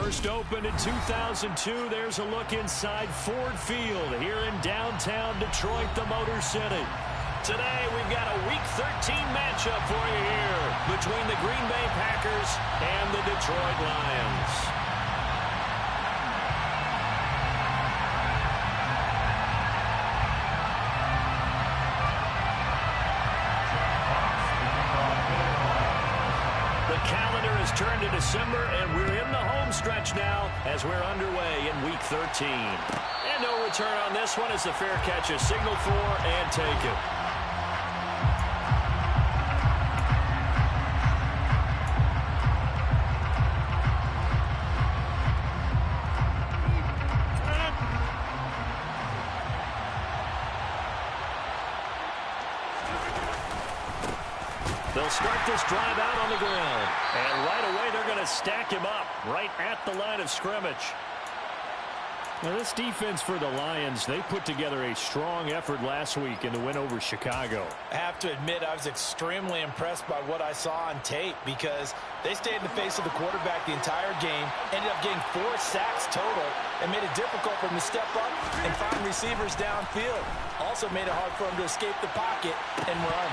First opened in 2002. There's a look inside Ford Field here in downtown Detroit, the Motor City. Today, we've got a Week 13 matchup for you here between the Green Bay Packers and the Detroit Lions. Turn to December, and we're in the home stretch now as we're underway in Week 13. And no return on this one as the fair catch is signaled for and taken. They'll start this drive out on the ground. And right away, they're going to stack him up right at the line of scrimmage. Now, this defense for the Lions, they put together a strong effort last week in the win over Chicago. I have to admit, I was extremely impressed by what I saw on tape because they stayed in the face of the quarterback the entire game, ended up getting 4 sacks total, and made it difficult for him to step up and find receivers downfield. Also made it hard for him to escape the pocket and run.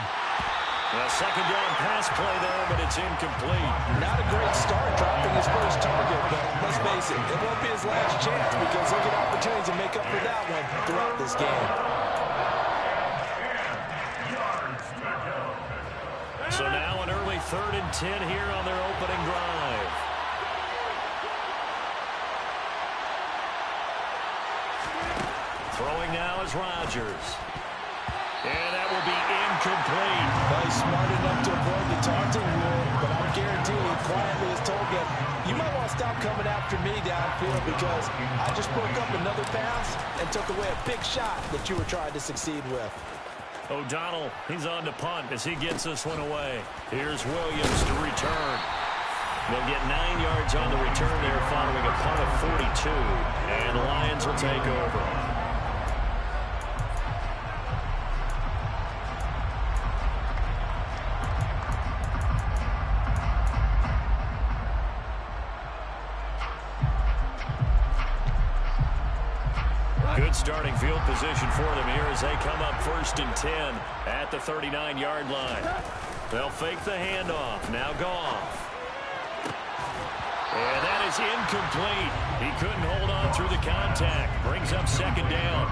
A second down pass play there, but it's incomplete. Not a great start dropping his first target, but let's face it, it won't be his last chance because he'll get opportunities to make up for that one throughout this game. So now an early 3rd and 10 here on their opening drive. Throwing now is Rodgers. And that will be incomplete. Well, he's smart enough to avoid the taunting rule, but I guarantee he quietly has told him, you might want to stop coming after me downfield because I just broke up another pass and took away a big shot that you were trying to succeed with. O'Donnell, he's on to punt as he gets this one away. Here's Williams to return. They'll get 9 yards on the return there following a punt of 42. And the Lions will take over. Good starting field position for them here as they come up 1st and 10 at the 39-yard line. They'll fake the handoff. Now Goff. And that is incomplete. He couldn't hold on through the contact. Brings up 2nd down.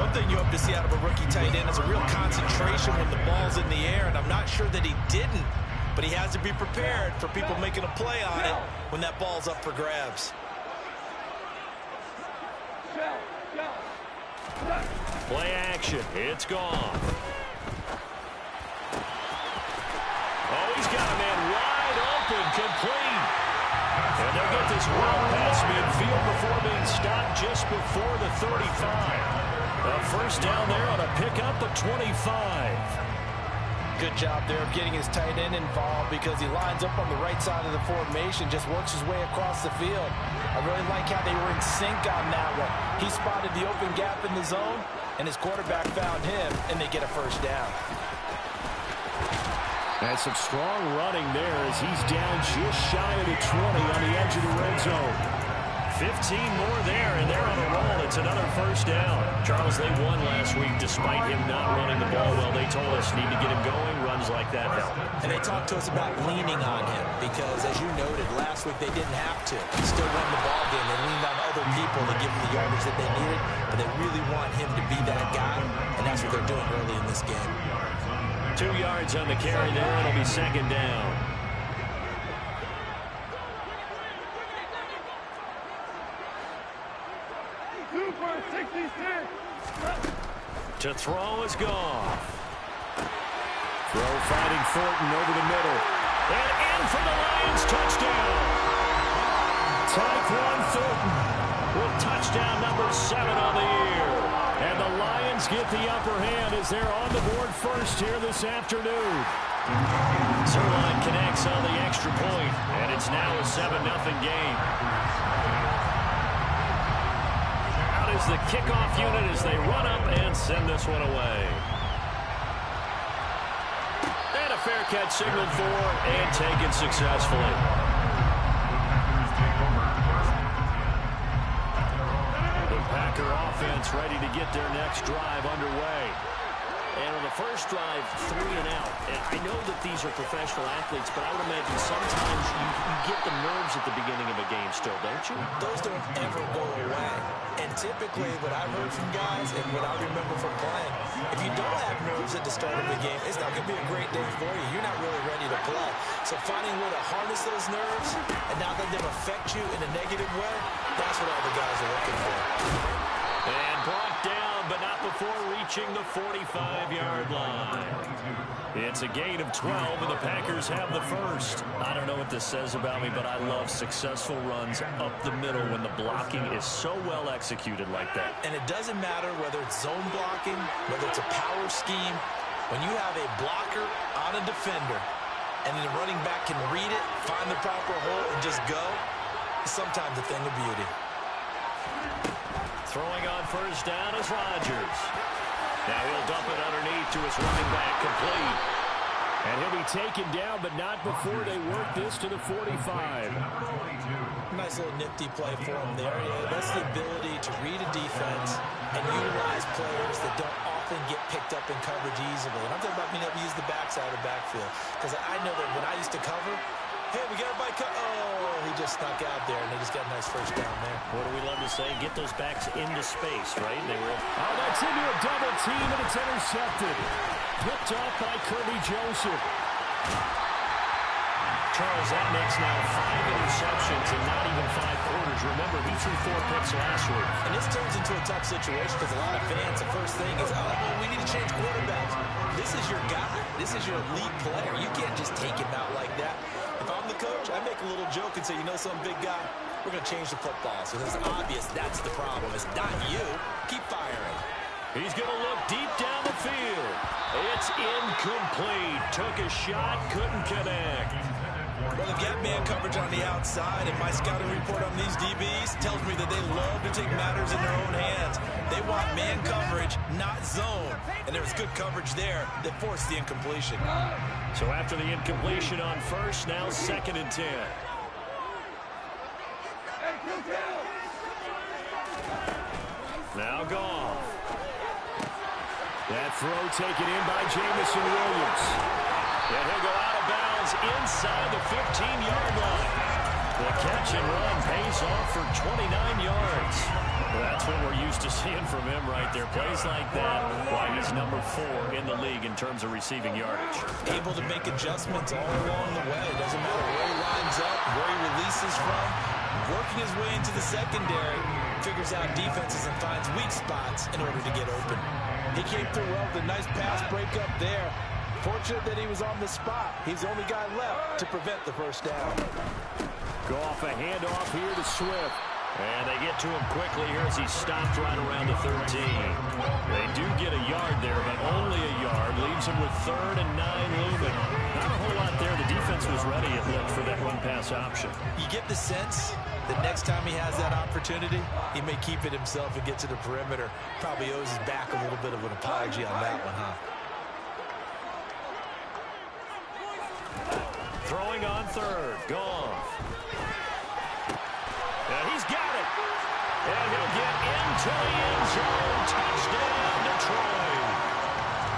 One thing you hope to see out of a rookie tight end is a real concentration when the ball's in the air, and I'm not sure that he didn't, but he has to be prepared for people making a play on it when that ball's up for grabs. Play action. It's gone. Oh, he's got a man wide open, complete. And they'll get this well past midfield before being stopped just before the 35. A first down there on a pickup of 25. Good job there of getting his tight end involved because he lines up on the right side of the formation, just works his way across the field. I really like how they were in sync on that one. He spotted the open gap in the zone, and his quarterback found him, and they get a first down. And some strong running there as he's down just shy of the 20 on the edge of the red zone. 15 more there, and they're on a roll. It's another first down. Charles, they won last week despite him not running the ball well. They told us need to get him going. Runs like that help. And they talked to us about leaning on him because, as you noted, last week they didn't have to. They still won the ball game. They leaned on other people to give them the yardage that they needed, but they really want him to be that guy, and that's what they're doing early in this game. 2 yards on the carry there. It'll be 2nd down. To throw is Goff. Throw finding Thornton over the middle. And in for the Lions touchdown. Tyquan Thornton with touchdown number 7 on the year. And the Lions get the upper hand as they're on the board first here this afternoon. Zerline connects on the extra point, and it's now a 7-0 game. Out is the kickoff unit as they run up and send this one away. And a fair catch signaled for and taken successfully. Packer offense ready to get their next drive underway. And on the first drive, 3 and out. And I know that these are professional athletes, but I would imagine sometimes you get the nerves at the beginning of a game still, don't you? Those don't ever go away. And typically, what I've heard from guys and what I remember from playing, if you don't have nerves at the start of the game, it's not going to be a great day for you. You're not really ready to play. So finding a way to harness those nerves and not let them affect you in a negative way, that's what all the guys are looking for. And brought down, but not before reaching the 45-yard line. It's a gain of 12, and the Packers have the first. I don't know what this says about me, but I love successful runs up the middle when the blocking is so well executed like that. And it doesn't matter whether it's zone blocking, whether it's a power scheme. When you have a blocker on a defender, and the running back can read it, find the proper hole, and just go, it's sometimes a thing of beauty. Throwing on first down is Rodgers. Now he'll dump it underneath to his running back, complete. And he'll be taken down, but not before they work this to the 45. Nice little nifty play for him there. Yeah, that's the ability to read a defense and utilize players that don't often get picked up in coverage easily. And I'm talking about being able to use the backside of the backfield. Because I know that when I used to cover, hey, we got everybody cut. Oh, he just snuck out there, and they just got a nice first down there. What do we love to say? Get those backs into space, right? They were. Oh, that's into a double team, and it's intercepted. Picked off by Kirby Joseph. Charles, that makes now 5 interceptions in not even 5 quarters. Remember, he threw 4 picks last week. And this turns into a tough situation because a lot of fans, the first thing is, oh, well, we need to change quarterbacks. This is your guy. This is your elite player. You can't just take him out like that. If I'm the coach, I make a little joke and say, you know, some big guy, we're going to change the football. So it's obvious that's the problem. It's not you. Keep firing. He's going to look deep down the field. It's incomplete. Took a shot, couldn't connect. Well, they've got man coverage on the outside, and my scouting report on these DBs tells me that they love to take matters in their own hands. They want man coverage, not zone. And there was good coverage there that forced the incompletion. So after the incompletion on first, now 2nd and 10. Now Goff. That throw taken in by Jameson Williams. And he'll go out of bounds inside the 15-yard line. The catch and run pays off for 29 yards. That's what we're used to seeing from him right there. Plays like that, why he's number 4 in the league in terms of receiving yardage. Able to make adjustments all along the way. It doesn't matter where he lines up, where he releases from. Working his way into the secondary, figures out defenses and finds weak spots in order to get open. He came through well with a nice pass breakup there. Fortunate that he was on the spot. He's the only guy left to prevent the first down. Go off a handoff here to Swift. And they get to him quickly here as he stopped right around the 13. They do get a yard there, but only a yard. Leaves him with 3rd and 9 looming. Not a whole lot there. The defense was ready, it looked, for that run-pass option. You get the sense that next time he has that opportunity, he may keep it himself and get to the perimeter. Probably owes his back a little bit of an apology on that one, huh? Throwing on 3rd. Goff. And he's got it. And he'll get into the end zone. Touchdown, Detroit.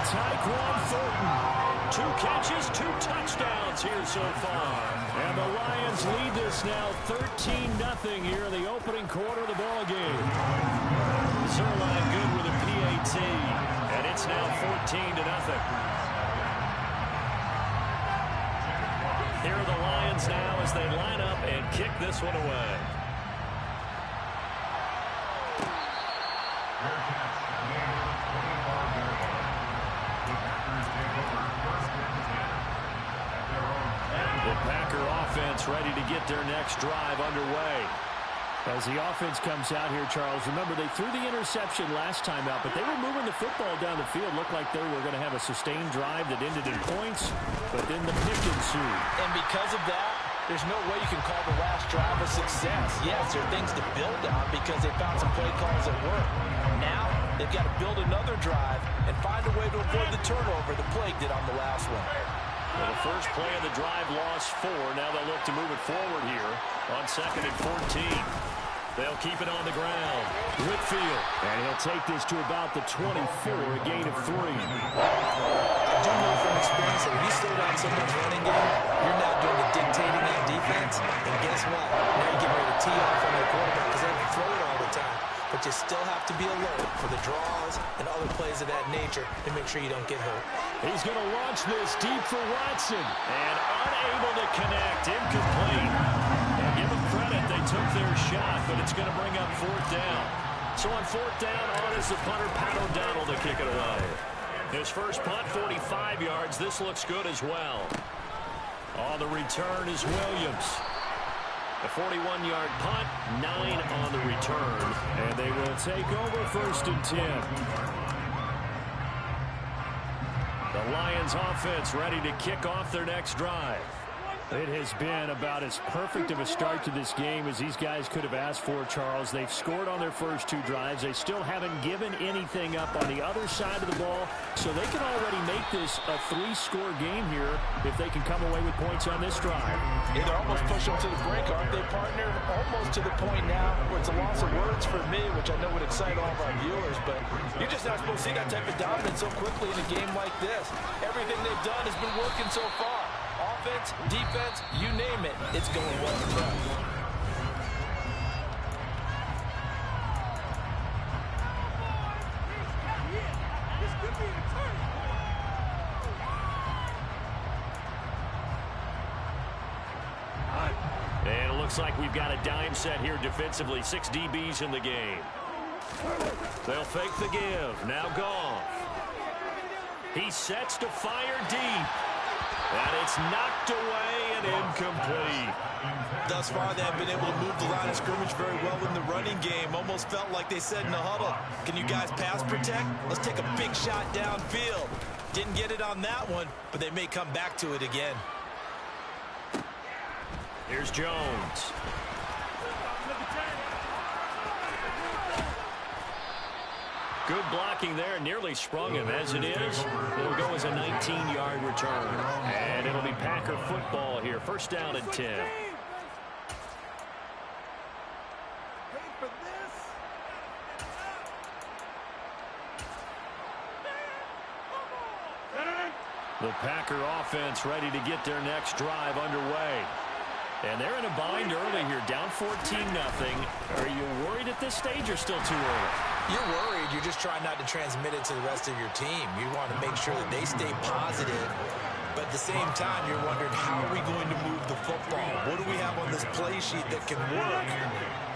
Tyquan Thornton. 2 catches, 2 touchdowns here so far. And the Lions lead this now 13-0 here in the opening quarter of the ball game. Zerline good with a PAT. And it's now 14-0. Here are the Lions now as they line up and kick this one away. The Packer offense ready to get their next drive underway. As the offense comes out here, Charles, remember they threw the interception last time out, but they were moving the football down the field. Looked like they were going to have a sustained drive that ended in points, but then the pick ensued. And because of that, there's no way you can call the last drive a success. Yes, there are things to build on because they found some play calls that work. Now, they've got to build another drive and find a way to avoid the turnover the plague did on the last one. Well, the first play of the drive lost 4. Now they'll look to move it forward here on 2nd and 14. They'll keep it on the ground. Whitfield. And he'll take this to about the 24, a gain of 3. I do know from experience that when you slow down someone's running game, you're now doing the dictating on defense. And guess what? Now you're getting ready to tee off on their quarterback because they have to throw it all the time. But you still have to be alert for the draws and other plays of that nature to make sure you don't get hurt. He's going to launch this deep for Watson. And unable to connect. Incomplete. And give them credit. They took their shot, but it's going to bring up 4th down. So on 4th down, on is the punter, Pat O'Donnell, to kick it away. His first punt, 45 yards. This looks good as well. On the return is Williams. A 41-yard punt, 9 on the return. And they will take over 1st and 10. The Lions offense ready to kick off their next drive. It has been about as perfect of a start to this game as these guys could have asked for, Charles. They've scored on their first 2 drives. They still haven't given anything up on the other side of the ball, so they can already make this a 3-score game here if they can come away with points on this drive. Yeah, they're almost pushing them to the brink, aren't they, partner? Almost to the point now where it's a loss of words for me, which I know would excite all of our viewers, but you're just not supposed to see that type of dominance so quickly in a game like this. Everything they've done has been working so far. Offense, defense, you name it, it's going well for them. And it looks like we've got a dime set here defensively. 6 DBs in the game. They'll fake the give. Now Goff. He sets to fire deep. And it's knocked away and incomplete. Thus far, they have been able to move the line of scrimmage very well in the running game. Almost felt like they said in the huddle, can you guys pass protect? Let's take a big shot downfield. Didn't get it on that one, but they may come back to it again. Here's Jones. Good blocking there, nearly sprung him. As it is, it'll go as a 19-yard return. And it'll be Packer football here. 1st down and 10. The Packer offense ready to get their next drive underway. And they're in a bind early here, down 14-0. Are you worried at this stage or still too early? You're worried. You're just trying not to transmit it to the rest of your team. You want to make sure that they stay positive. But at the same time, you're wondering, how are we going to move the football? What do we have on this play sheet that can work?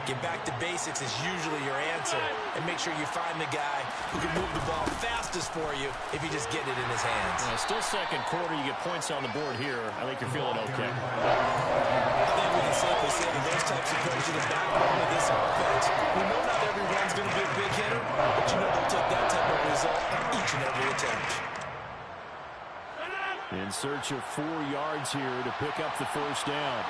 Get back to basics is usually your answer. And make sure you find the guy who can move the ball fastest for you if you just get it in his hands. Still 2nd quarter. You get points on the board here. I think you're feeling okay. I think we can safely say that those types of plays are the backbone of this offense. We know not everyone's going to be a big hitter, but you know they'll take that type of result on each and every attempt. In search of 4 yards here to pick up the 1st down.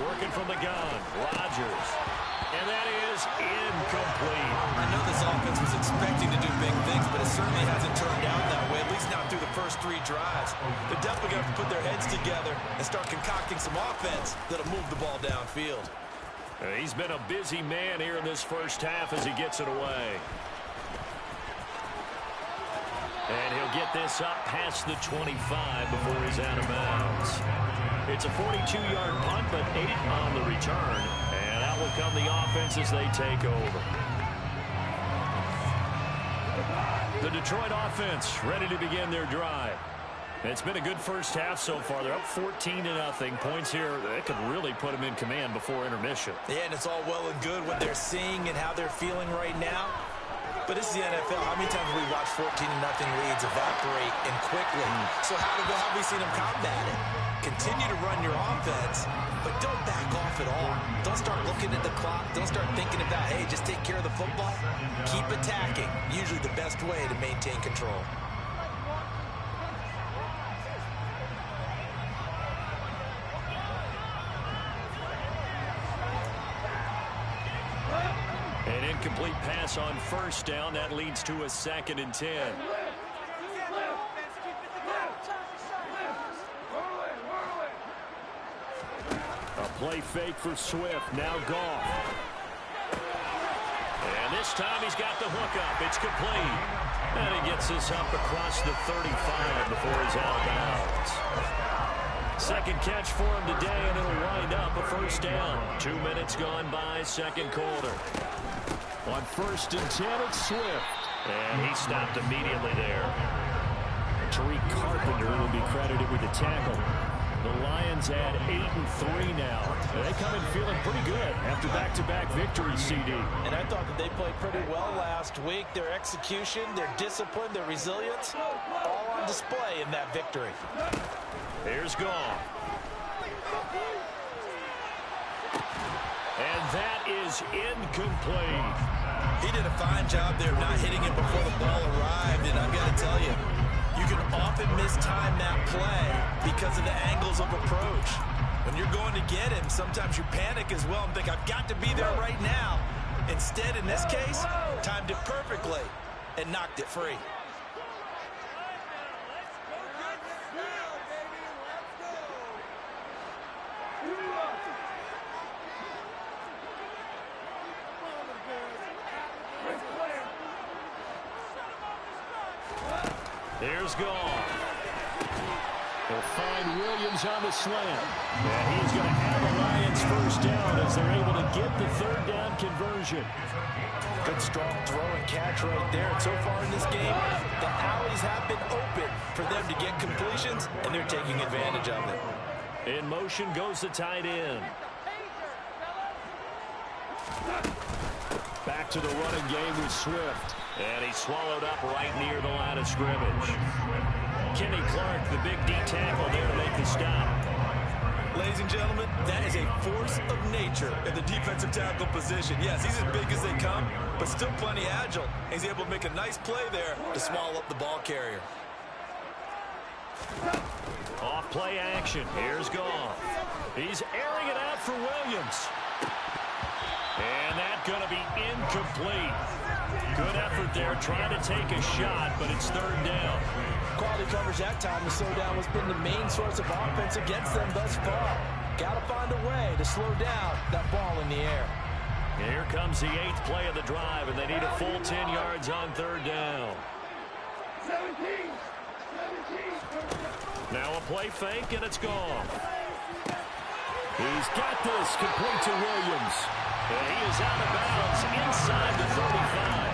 Working from the gun, Rodgers. And that is incomplete. I know this offense was expecting to do big things, but it certainly hasn't turned out that way, at least not through the first 3 drives. They're definitely going to have to put their heads together and start concocting some offense that'll move the ball downfield. He's been a busy man here in this first half as he gets it away. And he'll get this up past the 25 before he's out of bounds. It's a 42-yard punt, but 8 on the return. And out will come the offense as they take over. The Detroit offense ready to begin their drive. It's been a good first half so far. They're up 14-0. Points here, that could really put them in command before intermission. Yeah, and it's all well and good what they're seeing and how they're feeling right now. But this is the NFL. How many times have we watched 14-0 leads evaporate and quickly? So how have we seen them combat it? Continue to run your offense, but don't back off at all. Don't start looking at the clock. Don't start thinking about, hey, just take care of the football. Keep attacking. Usually the best way to maintain control. An incomplete pass on 1st down. That leads to a 2nd and 10. Play fake for Swift. Now Goff. And this time he's got the hook up. It's complete. And he gets this up across the 35 before he's out of bounds. Second catch for him today, and it'll wind up a first down. 2 minutes gone by, second quarter. On 1st and 10, it's Swift. And he stopped immediately there. Tariq Carpenter will be credited with the tackle. The Lions add 8-3 now. They come in feeling pretty good after back-to-back victories, CD. And I thought that they played pretty well last week. Their execution, their discipline, their resilience, all on display in that victory. Here's Goff. And that is incomplete. He did a fine job there not hitting it before the ball arrived, and I've got to tell you, you can often mistime that play because of the angles of approach. When you're going to get him, sometimes you panic as well and think, I've got to be there right now. Instead, in this case, timed it perfectly and knocked it free. Here's Goff. They'll find Williams on the slant. And he's going to have a Lions first down as they're able to get the third down conversion. Good strong throw and catch right there. And so far in this game, the alleys have been open for them to get completions, and they're taking advantage of it. In motion goes the tight end. Back to the running game with Swift. And he's swallowed up right near the line of scrimmage. Kenny Clark, the big D tackle there to make the stop. Ladies and gentlemen, that is a force of nature in the defensive tackle position. Yes, he's as big as they come, but still plenty agile. He's able to make a nice play there to swallow up the ball carrier. Off play action. Here's Goff. He's airing it out for Williams. And that's going to be incomplete. Good effort there, trying to take a shot, but it's third down. Quality coverage that time. The slowdown has been the main source of offense against them thus far. Got to find a way to slow down that ball in the air. Here comes the 8th play of the drive, and they need a full 10 yards on third down. 17. Now a play fake, and it's gone. He's got this, complete to Williams. And he is out of bounds inside the 35.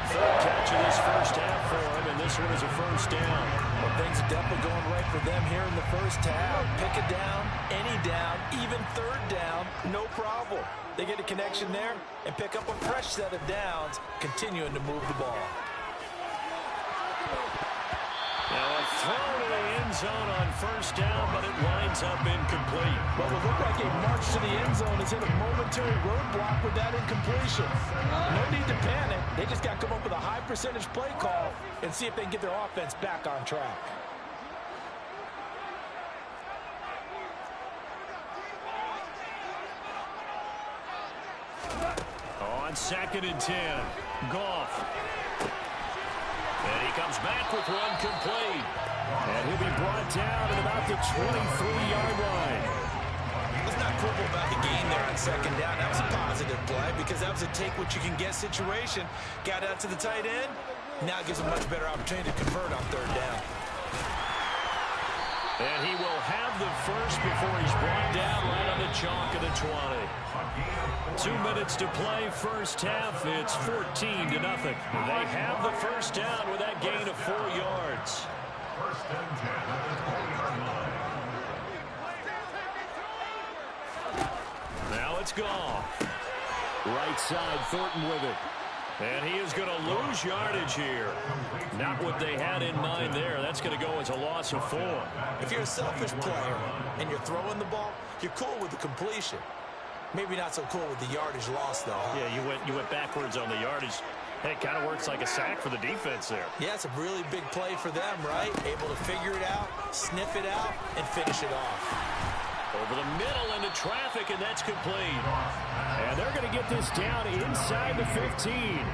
Third catch of this first half for him, and this one is a first down. Well, things are definitely going right for them here in the first half. Pick a down, any down, even third down, no problem. They get a connection there and pick up a fresh set of downs, continuing to move the ball. Now a throw to the end zone on first down, but it winds up incomplete. Well, it looked like a march to the end zone has hit a momentary roadblock with that incompletion. No need to panic. They just got to come up with a high percentage play call and see if they can get their offense back on track. On 2nd and 10, Goff. And he comes back with one complete. And he'll be brought down at about the 23-yard line. Let's not quibble about the gain there on second down. That was a positive play because that was a take-what-you-can-get situation. Got out to the tight end. Now it gives a much better opportunity to convert on third down. And he will have the first before he's brought down right on the chalk of the 20. 2 minutes to play first half. It's 14-0. They have the first down with that gain of 4 yards. Now it's Goff. Right side, Thornton with it. And he is going to lose yardage here. Not what they had in mind there. That's going to go as a loss of 4. If you're a selfish player and you're throwing the ball, you're cool with the completion. Maybe not so cool with the yardage loss, though. Huh? Yeah, you went backwards on the yardage. Hey, it kind of works like a sack for the defense there. Yeah, it's a really big play for them, right? Able to figure it out, sniff it out, and finish it off. Over the middle into traffic, and that's complete. And they're going to get this down inside the 15.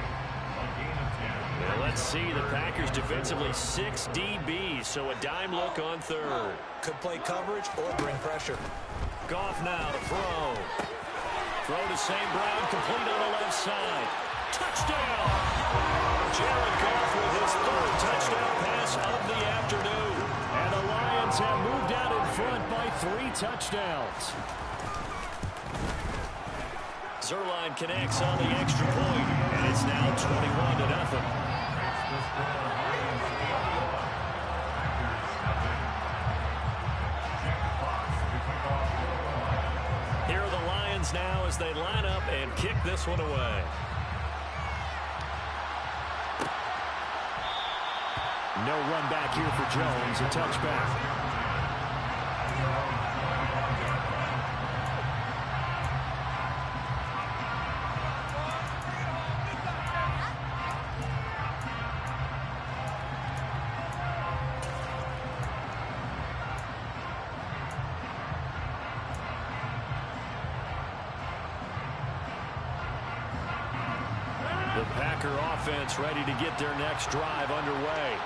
Well, let's see. The Packers defensively 6 DBs, so a dime look on third. Could play coverage or bring pressure. Goff now to throw. Throw to St. Brown, complete on the left side. Touchdown! Jared Goff with his third touchdown pass of the afternoon. And the Lions have moved out in front by 3 touchdowns. Zuerlein connects on the extra point, and it's now 21-0. Here are the Lions now as they line up and kick this one away. No run back here for Jones, a touchback. The Packer offense ready to get their next drive underway.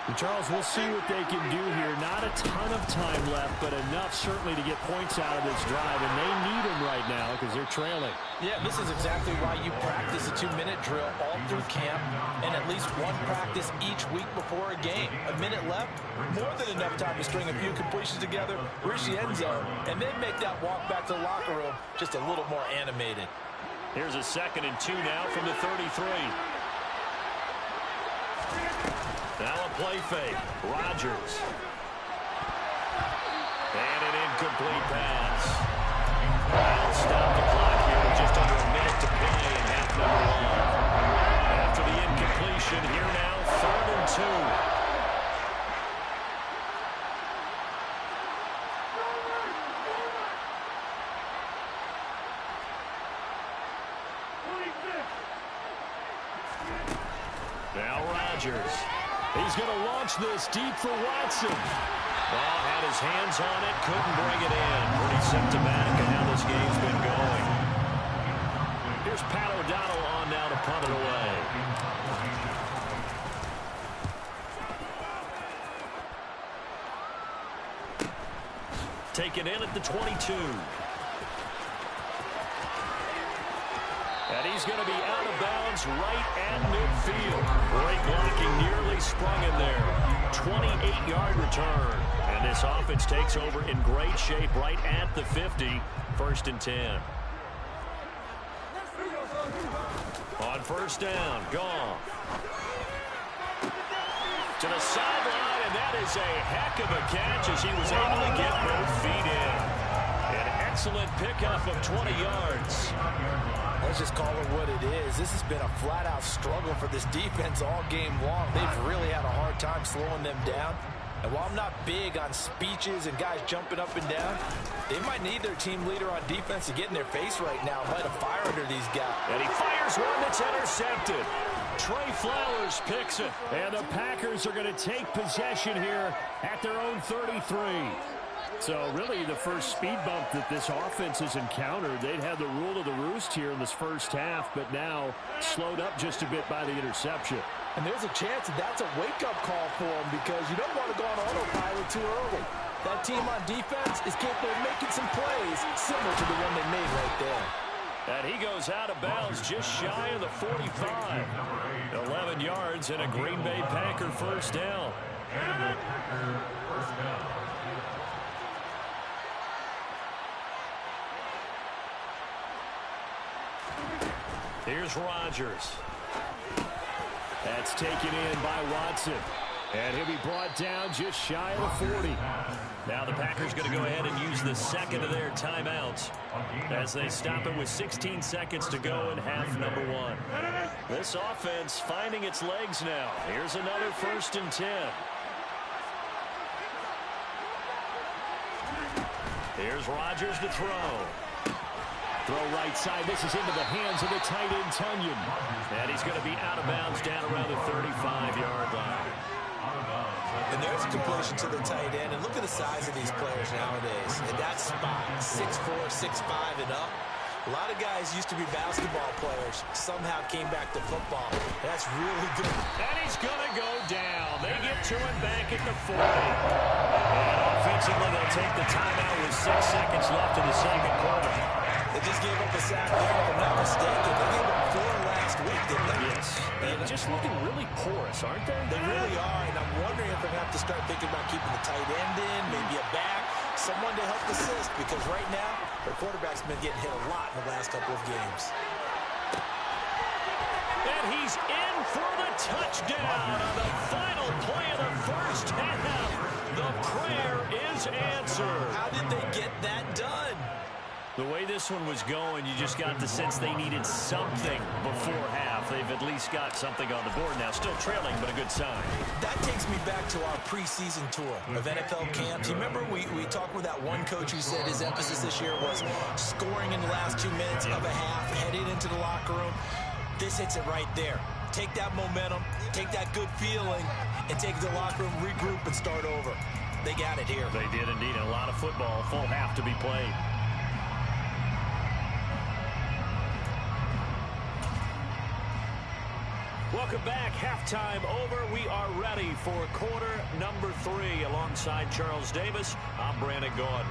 And Charles, we'll see what they can do here. Not a ton of time left, but enough certainly to get points out of this drive, and they need them right now because they're trailing. Yeah, this is exactly why you practice a 2-minute drill all through camp and at least one practice each week before a game. A minute left, more than enough time to string a few completions together, reach the end zone, and then make that walk back to the locker room just a little more animated. Here's a 2nd and 2 now from the 33. Now a play fake. Rodgers. And an incomplete pass. I'll stop the clock here with just under a minute to play in half number 1. After the incompletion, here now, 3rd and 2. Now Rodgers. He's going to launch this deep for Watson. Ball had his hands on it, couldn't bring it in. Pretty symptomatic of how this game's been going. Here's Pat O'Donnell on now to punt it away. Taken in at the 22. And he's going to be out of bounds right at midfield. Great blocking, nearly sprung in there. 28-yard return. And this offense takes over in great shape right at the 50. 1st and 10. On 1st down, Goff. To the sideline, and that is a heck of a catch as he was able to get both feet in. An excellent pickup of 20 yards. Let's just call it what it is. This has been a flat-out struggle for this defense all game long. They've really had a hard time slowing them down. And while I'm not big on speeches and guys jumping up and down, they might need their team leader on defense to get in their face right now and light a fire under these guys. And he fires one that's intercepted. Trey Flowers picks it. And the Packers are going to take possession here at their own 33. So really the first speed bump that this offense has encountered. They'd had the rule of the roost here in this first half, but now slowed up just a bit by the interception. And there's a chance that that's a wake-up call for them because you don't want to go on autopilot too early. That team on defense is capable of making some plays similar to the one they made right there. And he goes out of bounds just shy of the 45. 11 yards and a Green Bay Packer 1st down. Here's Rodgers. That's taken in by Watson. And he'll be brought down just shy of the 40. Now the Packers going to go ahead and use the 2nd of their timeouts as they stop it with 16 seconds to go in half number 1. This offense finding its legs now. Here's another 1st and 10. Here's Rodgers to throw. Throw right side. This is into the hands of the tight end, Tunyon. And he's going to be out of bounds down around the 35-yard line. And there's a completion to the tight end. And look at the size of these players nowadays. And that spot, 6'4", 6'5", and up. A lot of guys used to be basketball players. Somehow came back to football. That's really good. And he's going to go down. They get to him back at the 40. And Defensively, they'll take the timeout with 6 seconds left in the second quarter. They just gave up a sack there, if I'm not mistaken. They gave up 4 last week, didn't they? Yes. And just looking really porous, aren't they? They really are, and I'm wondering if they're going to have to start thinking about keeping the tight end in, maybe a back, someone to help assist, because right now, their quarterback's been getting hit a lot in the last couple of games. And he's in for the touchdown on the final play of the first half. The prayer is answered. How did they get that done? The way this one was going, you just got the sense they needed something before half. They've at least got something on the board now. Still trailing, but a good sign. That takes me back to our preseason tour of NFL camps. You remember we talked with that one coach who said his emphasis this year was scoring in the last 2 minutes of a half, heading into the locker room. This hits it right there. Take that momentum, take that good feeling, and take it to the locker room, regroup, and start over. They got it here. They did indeed. And a lot of football, full half to be played. Welcome back. Halftime over. We are ready for quarter number 3. Alongside Charles Davis, I'm Brandon Gaudin.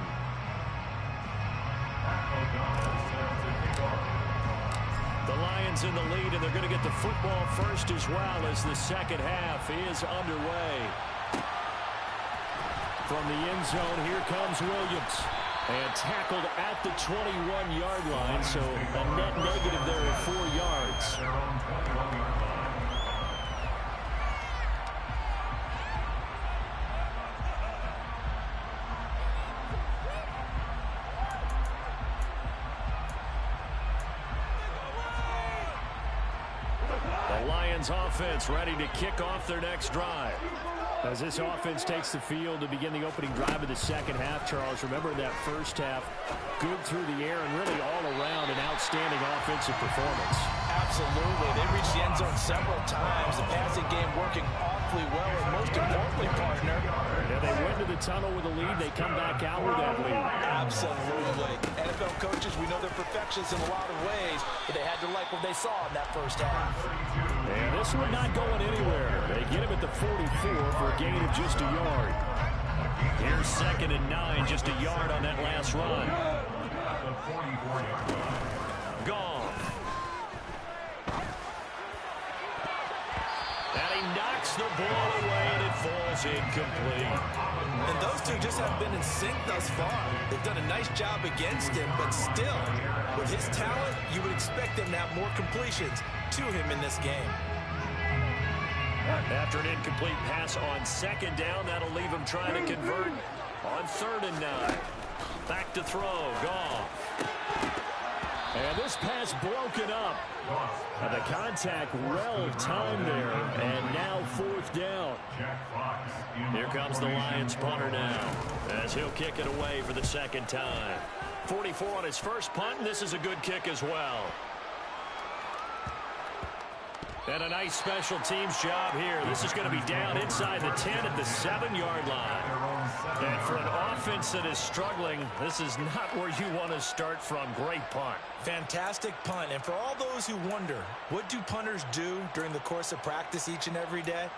The Lions in the lead, and they're going to get the football first as well as the second half is underway. From the end zone, here comes Williams. And tackled at the 21-yard line, so a net negative there of 4 yards. Offense ready to kick off their next drive. As this offense takes the field to begin the opening drive of the second half, Charles, remember that first half, good through the air and really all around an outstanding offensive performance. Absolutely. They reached the end zone several times. The passing game working awfully well, and most importantly, partner. Yeah, they went to the tunnel with a lead. They come back out with that lead. Absolutely. NFL coaches, we know they're perfectionists in a lot of ways, but they had to like what they saw in that first half. And this one not going anywhere. They get him at the 44 for a gain of just a yard. Here's 2nd and 9, just a yard on that last run. Gone. And he knocks the ball away, and it falls incomplete. And those two just haven't been in sync thus far. They've done a nice job against him, but still, with his talent, you would expect them to have more completions to him in this game. After an incomplete pass on 2nd down, that'll leave him trying to convert on 3rd and 9. Back to throw, Goff. And this pass broken up. And the contact well timed there. And now 4th down. Here comes the Lions punter now, as he'll kick it away for the 2nd time. 44 on his first punt, and this is a good kick as well. And a nice special teams job here. This is going to be down inside the 10 at the 7-yard line. And for an offense that is struggling, this is not where you want to start from. Great punt. Fantastic punt. And for all those who wonder, what do punters do during the course of practice each and every day?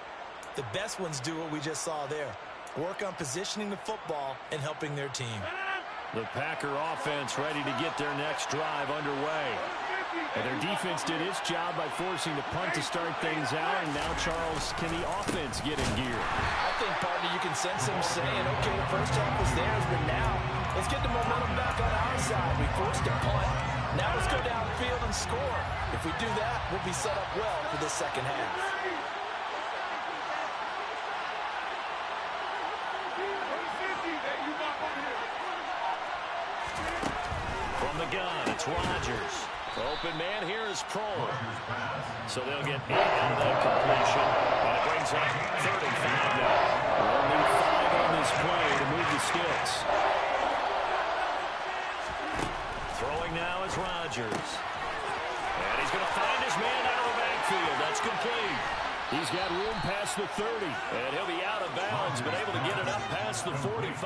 The best ones do what we just saw there. Work on positioning the football and helping their team. The Packer offense ready to get their next drive underway. And their defense did its job by forcing the punt to start things out. And now, Charles, can the offense get in gear? I think, partner, you can sense them saying, okay, the first half was theirs, but now let's get the momentum back on our side. We forced a punt. Now let's go downfield and score. If we do that, we'll be set up well for this second half. From the gun, it's Rodgers. Open man here is Prohl. So they'll get 8 out of that completion. And it brings up 35 now. Only 5 on this play to move the sticks. Throwing now is Rodgers. And he's going to find his man out of the backfield. That's complete. He's got room past the 30. And he'll be out of bounds, but able to get it up past the 45.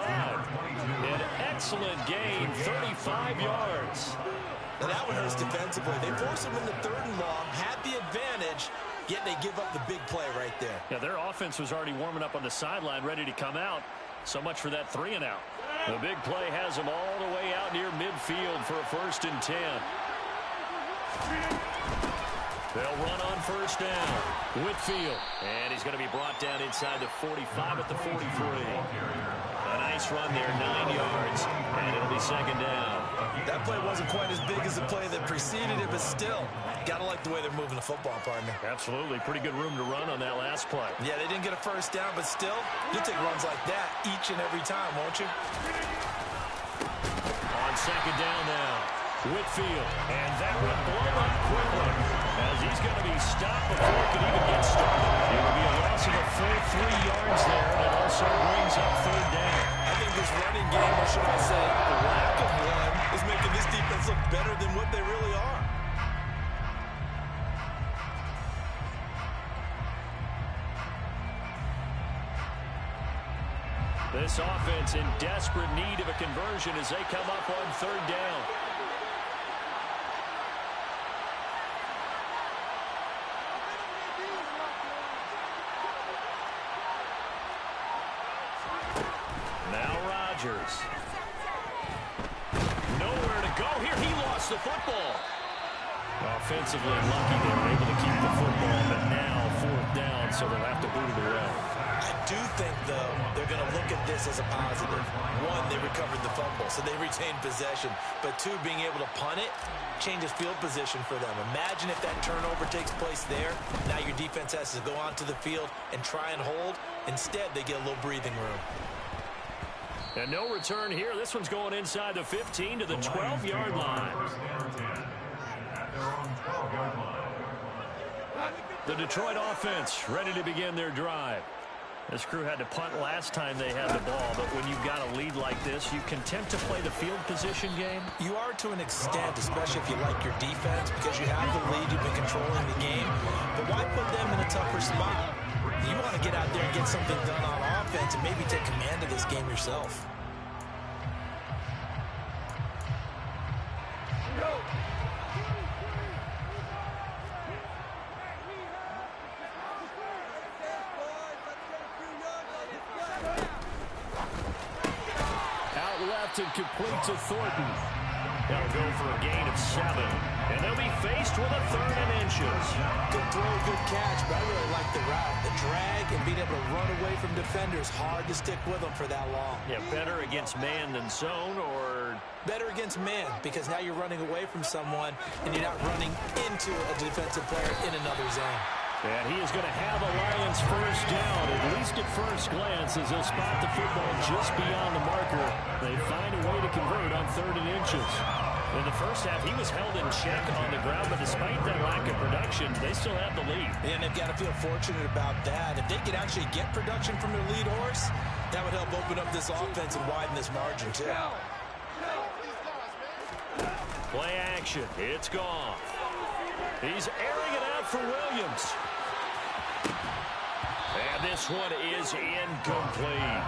An excellent gain, 35 yards. Now that one hurts defensively. They force him into 3rd and long, had the advantage, yet they give up the big play right there. Yeah, their offense was already warming up on the sideline, ready to come out. So much for that 3 and out. The big play has him all the way out near midfield for a 1st and 10. They'll run on 1st down. Whitfield. And he's going to be brought down inside the 45 at the 43. A nice run there, 9 yards. And it'll be 2nd down. That play wasn't quite as big as the play that preceded it, but still, got to like the way they're moving the football, partner. Absolutely. Pretty good room to run on that last play. Yeah, they didn't get a 1st down, but still, you'll take runs like that each and every time, won't you? On 2nd down now, Whitfield. And that will blow up quickly as he's going to be stopped before it can even get started. It will be a loss of a full 3 yards there, and it also brings up 3rd down. I think this running game, or should I say the lack of one, is making this defense look better than what they really are. This offense in desperate need of a conversion as they come up on 3rd down. Now Rodgers. Nowhere to go here. He lost the football. Offensively lucky they were able to keep the football, but now 4th down, so they'll have to boot it away. I do think, though, they're going to look at this as a positive. 1, they recovered the fumble, so they retained possession. But 2, being able to punt it changes field position for them. Imagine if that turnover takes place there. Now your defense has to go onto the field and try and hold. Instead, they get a little breathing room. And no return here. This one's going inside the 15 to the 12-yard line. The Detroit offense ready to begin their drive. This crew had to punt last time they had the ball, but when you've got a lead like this, you content to play the field position game? You are to an extent, especially if you like your defense, because you have the lead, you've been controlling the game. But why put them in a tougher spot? You want to get out there and get something done on offense and maybe take command of this game yourself. And complete to Thornton. They'll go for a gain of 7. And they'll be faced with a 3rd and inches. Good throw, good catch, but I really like the route. The drag and being able to run away from defenders. Hard to stick with them for that long. Yeah, better against man than zone, or... Better against man, because now you're running away from someone and you're not running into a defensive player in another zone. And he is going to have a Lions 1st down, at least at first glance, as he'll spot the football just beyond the marker. They find a way to convert on 3rd and inches. In the first half, he was held in check on the ground, but despite that lack of production, they still have the lead. And they've got to feel fortunate about that. If they could actually get production from their lead horse, that would help open up this offense and widen this margin, too. Play action. It's gone. He's airing it out for Williams. And this one is incomplete.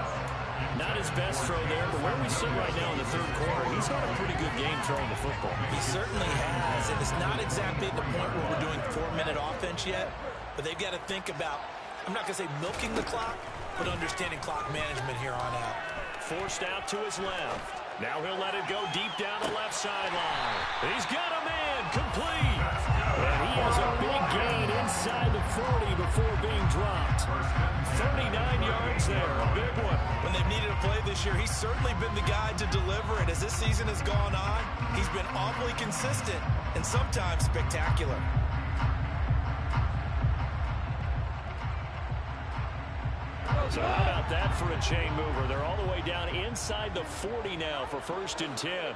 Not his best throw there, but where we sit right now in the 3rd quarter, he's had a pretty good game throwing the football. He certainly has, and it's not exactly at the point where we're doing 4-minute offense yet, but they've got to think about, I'm not going to say milking the clock, but understanding clock management here on out. Forced out to his left. Now he'll let it go deep down the left sideline. He's got a man, complete. And he has a big gain inside the 40 before being dropped. 39 yards there, a big one. When they've needed a play this year, he's certainly been the guy to deliver it. As this season has gone on, he's been awfully consistent and sometimes spectacular. So how about that for a chain mover? They're all the way down inside the 40 now for 1st and 10.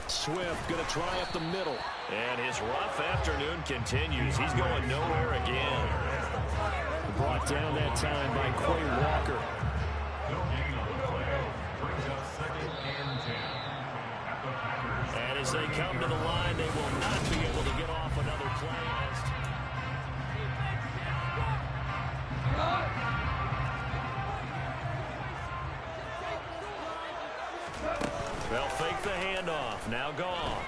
Swift going to try up the middle. And his rough afternoon continues. He's going nowhere again. Brought down that time by Quay Walker. And as they come to the line, they will not be able to get off another play. They'll fake the handoff. Now Goff.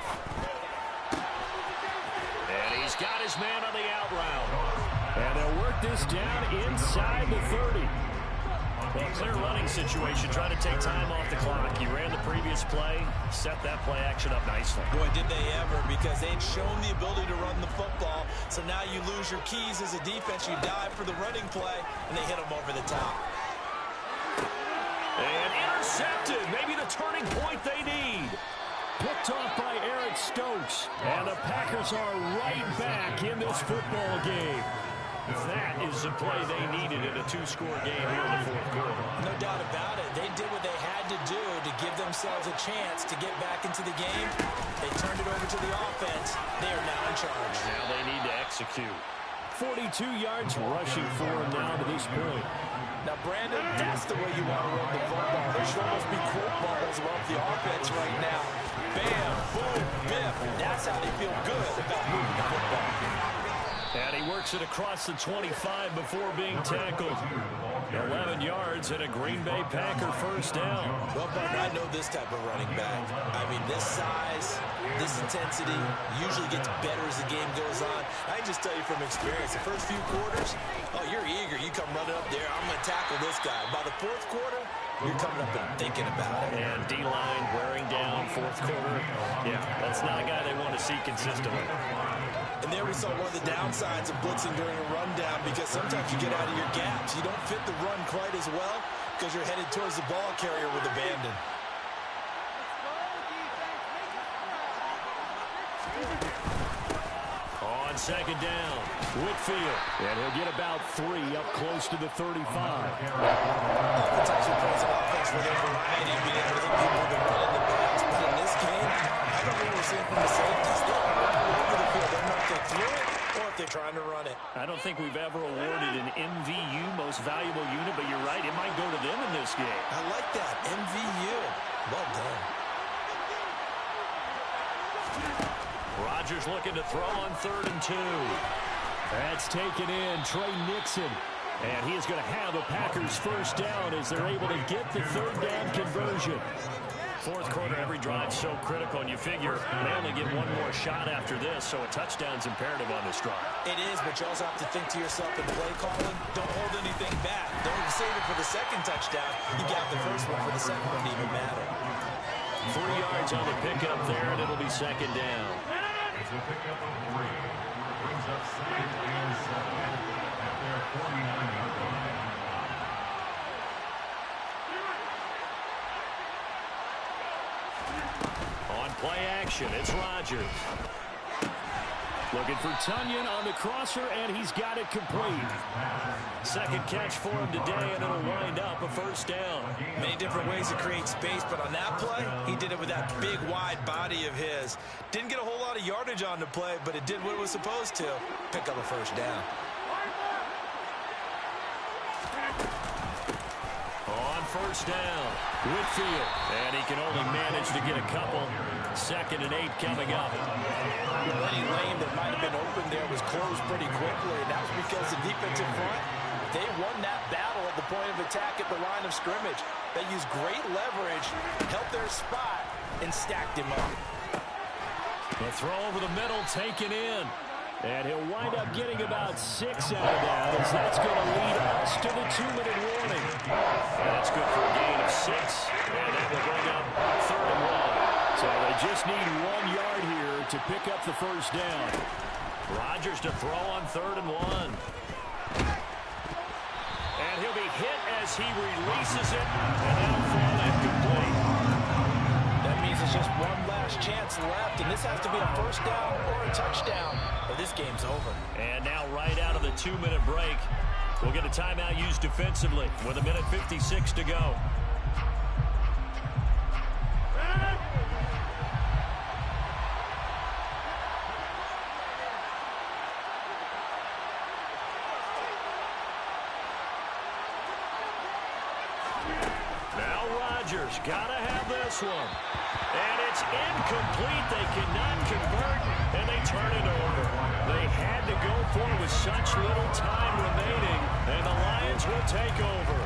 And he's got his man on the out route. And they'll work this down inside the 30. Well, clear running situation, trying to take time off the clock. You ran the previous play, set that play action up nicely. Boy, did they ever, because they'd shown the ability to run the football. So now you lose your keys as a defense. You dive for the running play, and they hit them over the top. And intercepted. Maybe the turning point they need. Picked off by Eric Stokes. And the Packers are right back in this football game. That is the play they needed in a two-score game here in the fourth quarter. No doubt about it. They did what they had to do to give themselves a chance to get back into the game. They turned it over to the offense. They are now in charge. Now they need to execute. 42 yards rushing for him now to this point. Now, Brandon, that's the way you want to run the football. There should almost be quote bubbles above the offense right now. Bam, boom, biff. That's how they feel good about moving the football. And he works it across the 25 before being tackled. 11 yards and a Green Bay Packer first down. Well, Bud, I know this type of running back. I mean, this size, this intensity usually gets better as the game goes on. I can just tell you from experience, the first few quarters, oh, you're eager. You come running up there, I'm going to tackle this guy. By the fourth quarter, you're coming up and thinking about it. And D-line wearing down fourth quarter. Yeah, that's not a guy they want to see consistently. And there we saw one of the downsides of blitzing during a rundown, because sometimes you get out of your gaps. You don't fit the run quite as well because you're headed towards the ball carrier with abandon. On second down, Whitfield. And he'll get about 3 up close to the 35. Oftentimes we plays an offense with a variety of being able to hit people with the run in the pass. But in this game, I don't think we're seeing from the safeties. They're all over the field. They don't know if they threw it or if they're trying to run it. I don't think we've ever awarded an MVU, most valuable unit, but you're right, it might go to them in this game. I like that, MVU. Well done. Rodgers looking to throw on 3rd and 2. That's taken in, Trey Nixon. And he is going to have a Packers first down as they're able to get the 3rd down conversion. Fourth quarter, every drive so critical, and you figure they only get one more shot after this, so a touchdown's imperative on this drive. It is, but you also have to think to yourself in play calling, don't hold anything back. Don't save it for the second touchdown. You got the first one for the second one to even matter. 3 yards on the pickup there, and it'll be second down. It's a pickup of 3. Brings up 2nd and 7 at their 49-yard line. On play action, it's Rodgers. Looking for Tunyon on the crosser, and he's got it complete. Second catch for him today, and it'll wind up a first down. Many different ways to create space, but on that play, he did it with that big, wide body of his. Didn't get a whole lot of yardage on the play, but it did what it was supposed to. Pick up a first down. On first down, Whitfield. And he can only manage to get a couple. 2nd and 8 coming up. Any lane that might have been open there was closed pretty quickly, and that was because the defensive front, they won that battle at the point of attack at the line of scrimmage. They used great leverage, held their spot, and stacked him up. The throw over the middle taken in. And he'll wind up getting about 6 out of that, as that's going to lead us to the 2-minute warning. That's good for a gain of 6, and that will bring up 3rd and 1. So they just need 1 yard here to pick up the first down. Rodgers to throw on 3rd and 1. And he'll be hit as he releases it, and that'll fall incomplete. That means it's just one last chance left, and this has to be a first down or a touchdown, or this game's over. And now right out of the 2-minute break, we'll get a timeout used defensively with 1:56 to go. Now Rodgers gotta have this one. And it's incomplete. They cannot convert, and they turn it over. They had to go for it with such little time remaining, and the Lions will take over.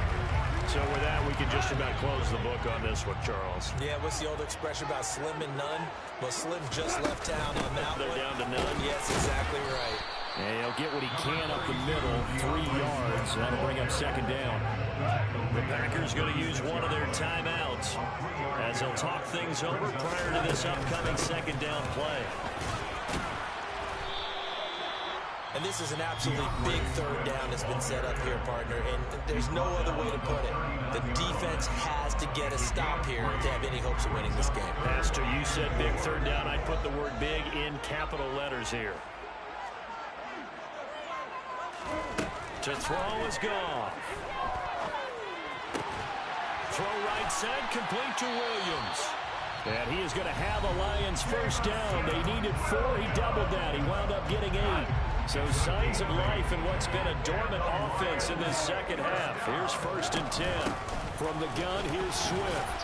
So with that, we can just about close the book on this one, Charles. Yeah, what's the old expression about slim and none? Well, Slim just left town on that They're one. down to none. Yes, exactly right. And he'll get what he can up the middle, 3 yards. That'll bring up second down. The Packers going to use one of their timeouts as they'll talk things over prior to this upcoming second down play. And this is an absolutely big third down that's been set up here, partner, and there's no other way to put it. The defense has to get a stop here to have any hopes of winning this game. Pastor, you said big third down. I'd put the word big in capital letters here. To throw is gone. Throw right side, complete to Williams. And he is going to have a Lions first down. They needed 4. He doubled that. He wound up getting 8. So signs of life in what's been a dormant offense in this second half. Here's 1st and 10. From the gun, here's Swift.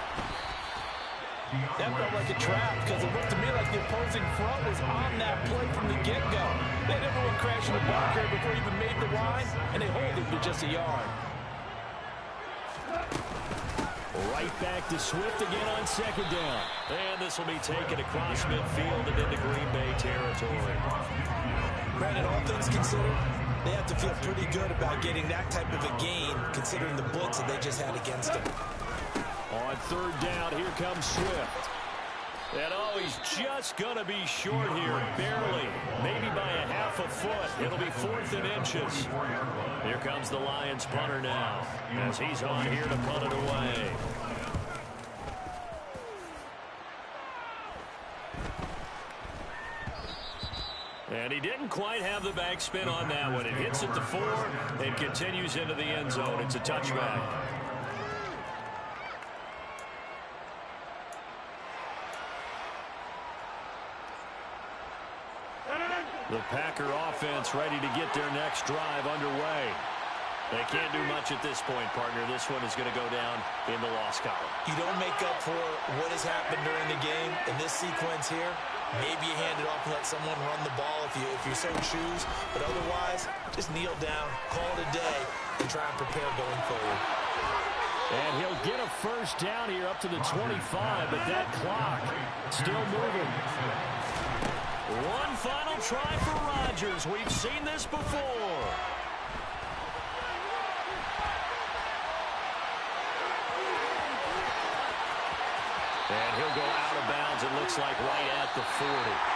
That felt like a trap because it looked to me like the opposing front was on that play from the get-go. They had everyone crashing the bunker before he even made the line, and they hold him to just a yard. Right back to Swift again on second down. And this will be taken across midfield and into Green Bay territory. Brandon, all things considered, they have to feel pretty good about getting that type of a gain considering the blitz that they just had against them. On third down, here comes Swift. And oh, he's just going to be short here, barely, maybe by a half a foot. It'll be 4th and inches. Here comes the Lions punter now as he's on here to punt it away. And he didn't quite have the backspin on that one. It hits at the 4 and continues into the end zone. It's a touchback. The Packer offense ready to get their next drive underway. They can't do much at this point, partner. This one is going to go down in the loss column. You don't make up for what has happened during the game in this sequence here. Maybe you hand it off and let someone run the ball if you so choose. But otherwise, just kneel down, call it a day, and try and prepare going forward. And he'll get a first down here up to the 25, but that clock still moving. One final try for Rodgers. We've seen this before. And he'll go out of bounds, it looks like right at the 40.